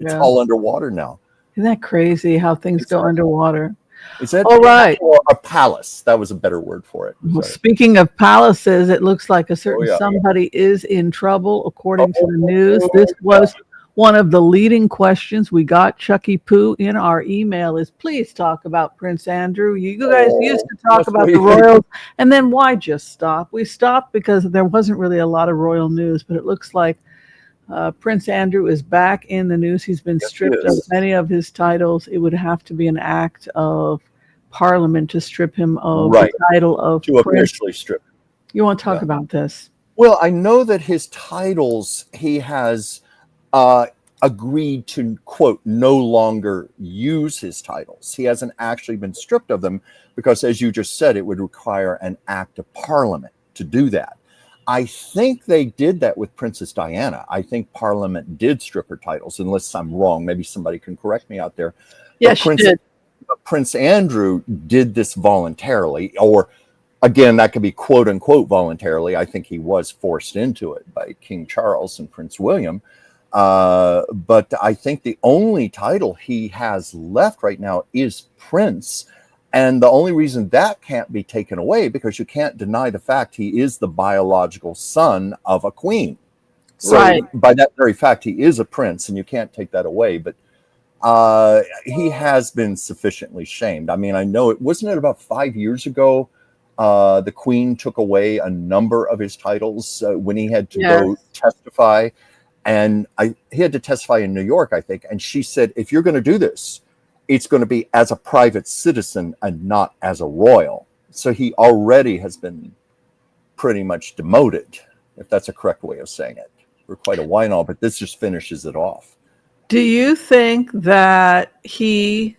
It's Yeah. all underwater now. Isn't that crazy how things It's go underwater? Is that All right. a palace? That was a better word for it. Well, Sorry. speaking of palaces, it looks like a Oh certain yeah. somebody is in trouble, according to the news. Oh, This was one of the leading questions we got, Chucky Poo, in our email is please talk about Prince Andrew. You guys used oh, to talk yes, about the royals, and then why just stop? We stopped because there wasn't really a lot of royal news, but it looks like Prince Andrew is back in the news. He's been yes, he stripped of is. many of his titles. It would have to be an act of Parliament to strip him of the Right. title of To Prince. officially strip. You want to talk Yeah. about this? Well, I know that his titles he has uh, agreed to quote no longer use his titles. He hasn't actually been stripped of them because, as you just said, it would require an act of Parliament to do that. I think they did that with Princess Diana. I think Parliament did strip her titles, unless I'm wrong. Maybe somebody can correct me out there. But Yes, she did. Prince Andrew did this voluntarily, or again, that could be quote unquote voluntarily. I think he was forced into it by King Charles and Prince William. But I think the only title he has left right now is Prince. And the only reason that can't be taken away, because you can't deny the fact he is the biological son of a queen. So Right. by that very fact, he is a prince, and you can't take that away. But he has been sufficiently shamed. I mean, I know it wasn't it about 5 years ago. The Queen took away a number of his titles when he had to Yes. go testify, and he had to testify in New York, I think. And she said, "If you're going to do this, it's going to be as a private citizen and not as a royal." So he already has been pretty much demoted, if that's a correct way of saying it, for quite a while now. But this just finishes it off. Do you think that he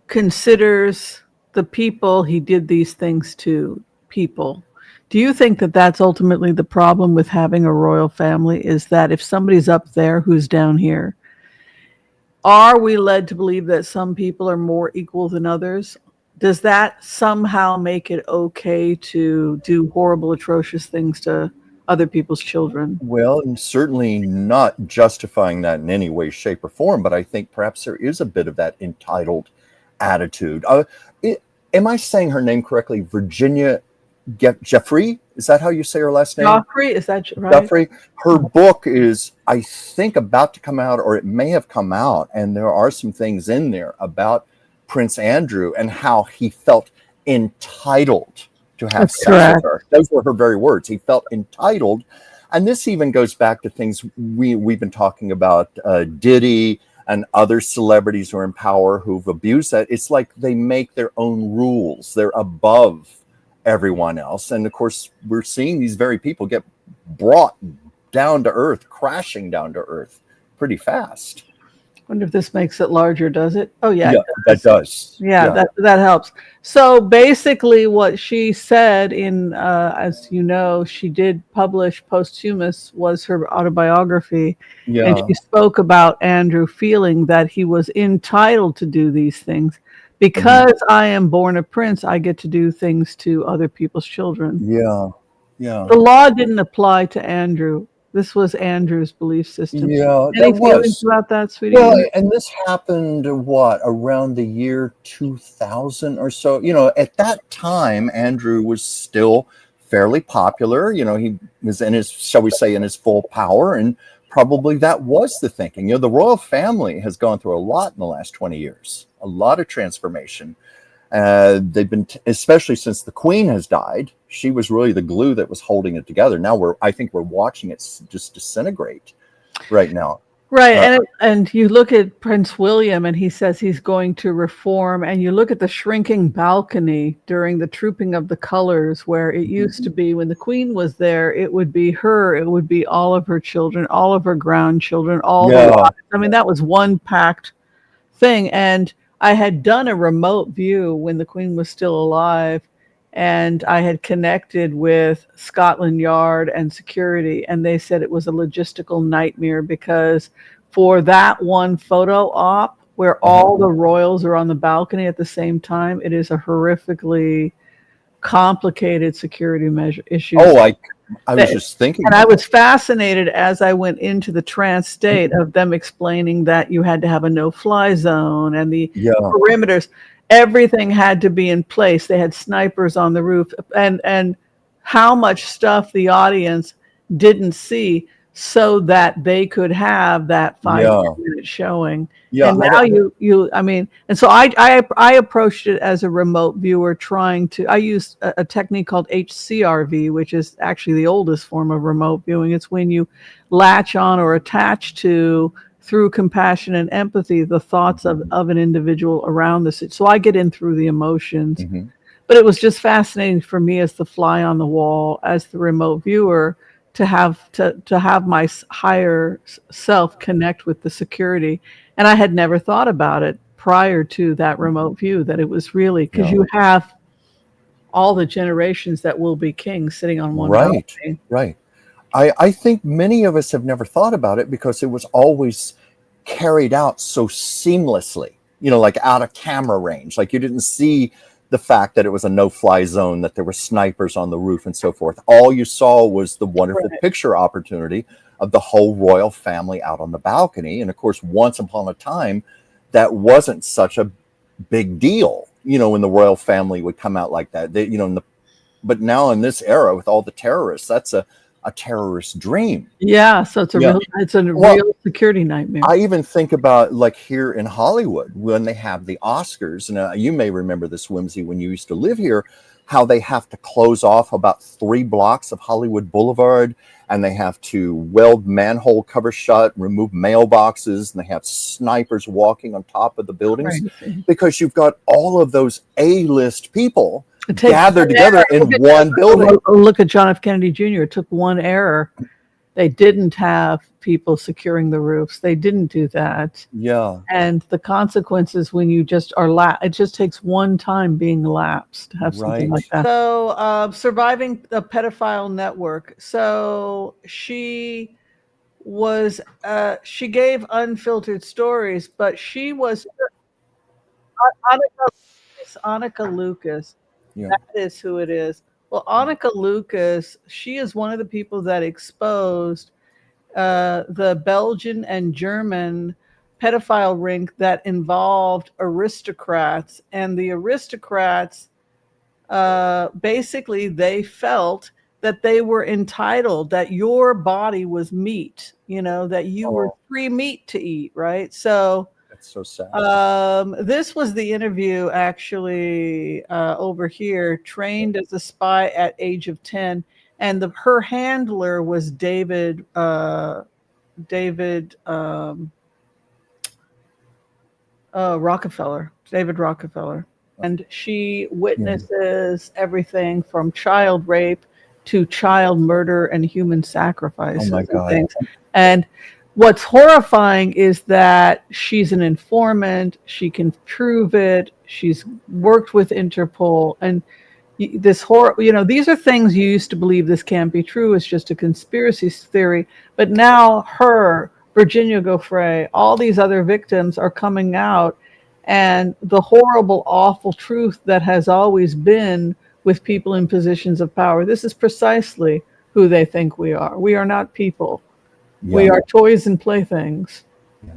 considers the people he did these things to people? Do you think that that's ultimately the problem with having a royal family is that if somebody's up there who's down here, are we led to believe that some people are more equal than others? Does that somehow make it okay to do horrible, atrocious things to other people's children? Well, and certainly not justifying that in any way, shape, or form, but I think perhaps there is a bit of that entitled attitude. Am I saying her name correctly? Virginia Jeffrey? Is that how you say her last name? Joffrey, is that right? Jeffrey. Her book is, I think, about to come out, or it may have come out, and there are some things in there about Prince Andrew and how he felt entitled to have That's sex with correct. her. Those were her very words. He felt entitled. And this even goes back to things we've been talking about, Diddy and other celebrities who are in power who've abused that. It's like they make their own rules. They're above everyone else. And of course, we're seeing these very people get brought down to earth, crashing down to earth pretty fast. Wonder if this makes it larger, does it? Oh yeah, Yeah, it that does. does. Yeah, Yeah. that helps. So basically, what she said in, as you know, she did publish posthumous was her autobiography, and Yeah. she spoke about Andrew feeling that he was entitled to do these things Mhm. because I am born a prince. I get to do things to other people's children. Yeah. Yeah. The law didn't apply to Andrew. This was Andrew's belief system. Yeah, Any that feelings was. about that, Well, sweetie? and this happened what, around the year 2000 or so. At that time, Andrew was still fairly popular. He was in his, shall we say, in his full power, and probably that was the thinking. The royal family has gone through a lot in the last 20 years, a lot of transformation. They've been, especially since the Queen has died. She was really the glue that was holding it together. Now I think we're watching it just disintegrate right now. Right, Uh, and you look at Prince William, and he says he's going to reform, and you look at the shrinking balcony during the trooping of the colors, where it used to be when the Queen was there, it would be her, it would be all of her children, all of her grandchildren, all the yeah, wives. I mean, that was one packed thing. And I had done a remote view when the Queen was still alive, and I had connected with Scotland Yard and security, and they said it was a logistical nightmare because for that one photo op where uh-huh. all the royals are on the balcony at the same time, it is a horrifically complicated security measure issues. Oh, I was just thinking And I that. was fascinated as I went into the trance state of them explaining that you had to have a no-fly zone and the Yeah, perimeters. Everything had to be in place. They had snipers on the roof, and how much stuff the audience didn't see so that they could have that 5 yeah, 10 minute showing. yeah. And now I mean, and so I approached it as a remote viewer, trying to. I used a technique called HCRV, which is actually the oldest form of remote viewing. It's when you latch on or attach to, through compassion and empathy, the thoughts of an individual around this. So I get in through the emotions. Mhm. But it was just fascinating for me as the fly on the wall, as the remote viewer, to have my higher self connect with the security. And I had never thought about it prior to that remote view, that it was really because Yeah. you have all the generations that will be kings sitting on one Right, balcony. right. I think many of us have never thought about it because it was always carried out so seamlessly, like out of camera range. Like you didn't see the fact that it was a no-fly zone, that there were snipers on the roof and so forth. All you saw was the wonderful Right. picture opportunity of the whole royal family out on the balcony. And of course, once upon a time, that wasn't such a big deal, when the royal family would come out like that. But now in this era with all the terrorists, that's a terrorist dream. Yeah, so Yeah. it's a Well, real security nightmare. I even think about like here in Hollywood when they have the Oscars, and you may remember this, Whimsy, when you used to live here, how they have to close off about 3 blocks of Hollywood Boulevard, and they have to weld manhole cover shut, remove mailboxes, and they have snipers walking on top of the buildings Crazy. because you've got all of those A-list people It takes gathered one error. together in one building. Look at John F. Kennedy Jr. It took one error. They didn't have people securing the roofs. They didn't do that. Yeah, And the consequences when you just are it just takes one time being lapsed to have something right. like that. So, surviving the pedophile network. So she gave unfiltered stories, but she was Annika Lucas. Yeah. That is who it is. Well, Annika Lucas, she is one of the people that exposed the Belgian and German pedophile ring that involved aristocrats, and the aristocrats basically they felt that they were entitled, that your body was meat, that you were Oh, free meat to eat, right? So that's so sad. this was the interview actually over here. Trained as a spy at age of 10, and her handler was David Rockefeller, David Rockefeller. And she witnesses everything from child rape to child murder and human Oh my sacrifices and God. things. And what's horrifying is that she's an informant. She can prove it. She's worked with Interpol. And this horror, these are things you used to believe this can't be true. It's just a conspiracy theory. But now Virginia Gaufrey, all these other victims are coming out, and the horrible, awful truth that has always been with people in positions of power. This is precisely who they think we are. We are not people. We Yeah. are toys and playthings. Yeah.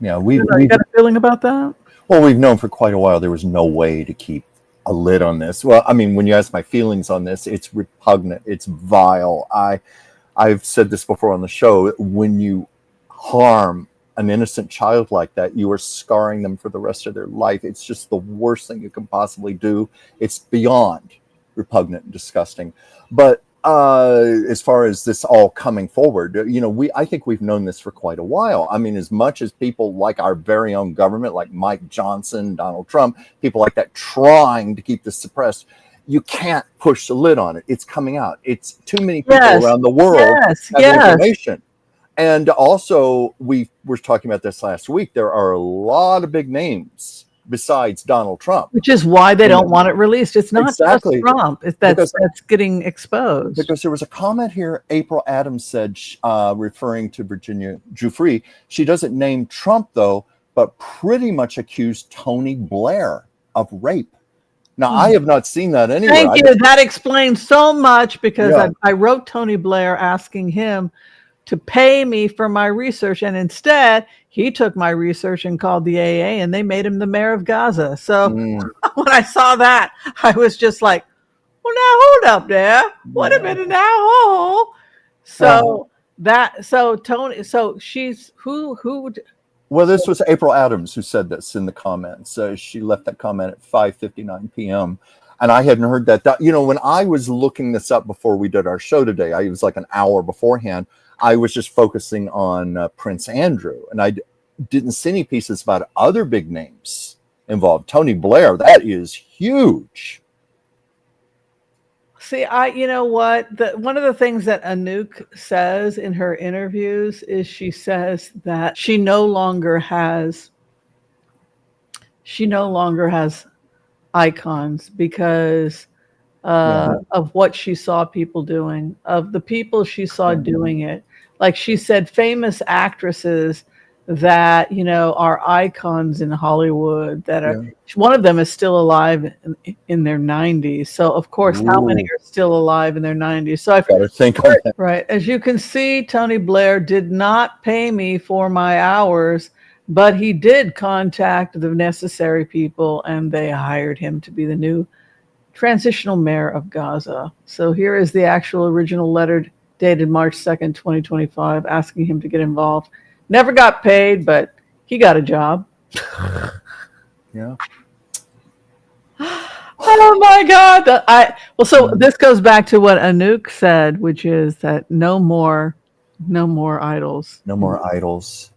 Yeah. You got a feeling about that? Well, we've known for quite a while there was no way to keep a lid on this. Well, I mean, when you ask my feelings on this, it's repugnant. It's vile. I've said this before on the show. When you harm an innocent child like that, you are scarring them for the rest of their life. It's just the worst thing you can possibly do. It's beyond repugnant and disgusting. But as far as this all coming forward, I think we've known this for quite a while. I mean, as much as people like our very own government, like Mike Johnson, Donald Trump, people like that trying to keep this suppressed, you can't push the lid on it. It's coming out. It's too many people around the world have information. And also, we were talking about this last week. There are a lot of big names besides Donald Trump. Which is why they don't want it released. It's not Exactly. just Trump that's getting exposed. Because there was a comment here, April Adams said, referring to Virginia Giuffre, she doesn't name Trump, though, but pretty much accused Tony Blair of rape. Now, I have not seen that anywhere. Thank you. That explains so much because Yeah. I wrote Tony Blair asking him to pay me for my research. And instead, he took my research and called the AA and they made him the mayor of Gaza. So when I saw that, I was just like, well, now hold up there. Wait a minute now. Oh. So Tony, so she's who Well, this was April Adams who said this in the comments. She left that comment at 5:59 p.m. And I hadn't heard that. You know, when I was looking this up before we did our show today, I was like an hour beforehand. I was just focusing on Prince Andrew, and I didn't see any pieces about other big names involved. Tony Blair, that is huge. See, you know what? One of the things that Anouk says in her interviews is she says that she no longer has icons because of what she saw people doing, of the people she saw doing it. Like she said, famous actresses that, you know, are icons in Hollywood that are, one of them is still alive in their 90s. So of course, how many are still alive in their 90s? So I've got to think on that. Right. As you can see, Tony Blair did not pay me for my hours, but he did contact the necessary people and they hired him to be the new transitional mayor of Gaza. So here is the actual original letter dated March 2nd, 2025, asking him to get involved. Never got paid, but he got a job. Yeah. Oh my God. So this goes back to what Anouk said, which is that no more idols. No more idols.